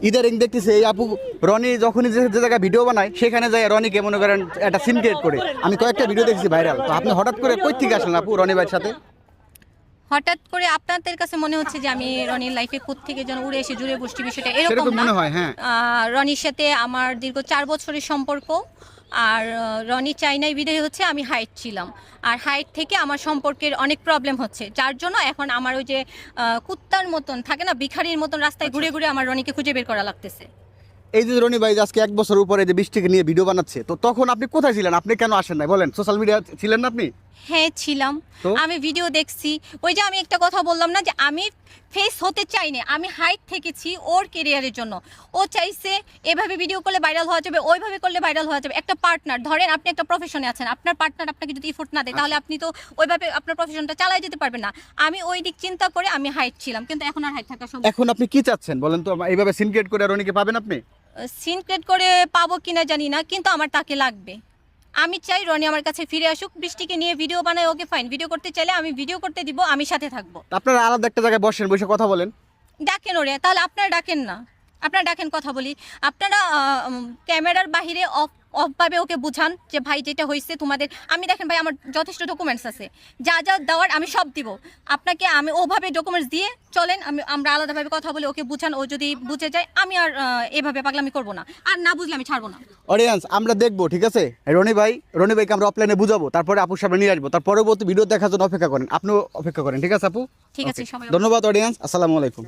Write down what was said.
ইদারিং দেখতেছি এই আপু রনি যখনই যে জায়গায় ভিডিও বানায় সেখানে যায় রনিকে মনে করেন একটা সিন ক্রিয়েট করে। আমি কয়েকটা ভিডিও দেখছি ভাইরাল। তো আপনি হঠাৎ করে কই থেকে আসলেন আপু রনি ভাইয়ের সাথে? হঠাৎ করে আপনাদের কাছে মনে হচ্ছে যে আমি রনির লাইফে থেকে যেন উড়ে এসে জুড়ে বসছি, বিষয়টা এরকম সেরকম না। মনে হয়, হ্যাঁ। রনির সাথে আমার দীর্ঘ 4 বছরের সম্পর্ক। আর রনি চাইনাই বিদায় হচ্ছে আমি হাইট ছিলাম, আর হাইট থেকে আমার সম্পর্কের অনেক প্রবলেম হচ্ছে, যার জন্য এখন আমার ওই যে কুত্তার মতন থাকে না, ভিখারির মতন রাস্তায় ঘুরে ঘুরে আমার রনিকে খুঁজে বের করা লাগতেছে। এই যে রনি ভাই আজকে 1 বছর উপরে যে বৃষ্টিকে নিয়ে ভিডিও বানাচ্ছে, তো তখন আপনি কোথায় ছিলেন? আপনি কেন আসেন নাই বলেন? সোশ্যাল মিডিয়া ছিলেন না আপনি? হ্যাঁ ছিলাম, আমি ভিডিও দেখছি। ওই যে আমি একটা কথা বললাম না যে আমি ফেস হতে চাই না, আমি হাইট থেকেছি ওর কেরিয়ারের জন্য। ও চাইছে এভাবে ভিডিও করলে ভাইরাল হওয়া যাবে, ওইভাবে করলে ভাইরাল হওয়া যাবে। একটা পার্টনার, ধরেন আপনি একটা প্রফেশনে আছেন, আপনার পার্টনার আপনাকে যদি ইফোর্ট না দেয় তাহলে আপনি তো ওইভাবে আপনার প্রফেশনটা চালাই যেতে পারবেন না। আমি ওই দিক চিন্তা করে আমি হাইট ছিলাম, কিন্তু এখন আর হাইট থাকা সম্ভব। এখন আপনি কি চাচ্ছেন বলেন তো? এইভাবে সিন ক্রিয়েট করে রনিকে পাবেন আপনি? সিন ক্রিয়েট করে পাবো কিনা জানি না, কিন্তু আমার তাকে লাগবে। আমি চাই রনি আমার কাছে ফিরে আসুক, বৃষ্টিকে নিয়ে ভিডিও বানায়, ওকে ফাইন, ভিডিও করতে চাইলে আমি ভিডিও করতে দিব, আমি সাথে থাকবো। আপনারা আলাদা একটা জায়গায় বসেন, বসে কথা বলেন। ডাকেন ওরে, তাহলে আপনারা ডাকেন না, আপনারা ডাকেন, কথা বলি। আপনারা ক্যামেরার বাহিরে অফভাবে ওকে বুঝান যে ভাই যেটা হয়েছে তোমাদের, আমি দেখেন ভাই আমার যথেষ্ট ডকুমেন্টস আছে, যা যা দেওয়ার আমি সব দিব আপনাকে। আমি ওভাবে ডকুমেন্টস দিয়ে চলেন, আমরা আলাদাভাবে কথা বলি, ওকে বুঝান। ও যদি বুঝে যায় আমি আর এভাবে পাগলামি করবো না, আর না বুঝলে আমি ছাড়বো না। অডিয়েন্স আমরা দেখবো, ঠিক আছে? রনি ভাইকে আমরা অফলাইনে বুঝাবো, তারপরে আপুর সামনে নিয়ে আসবো, তার পরবর্তী ভিডিও দেখার জন্য অপেক্ষা করেন। আপনিও অপেক্ষা করেন, ঠিক আছে আপু? ঠিক আছে, সবাই ধন্যবাদ অডিয়েন্স, আসসালামু আলাইকুম।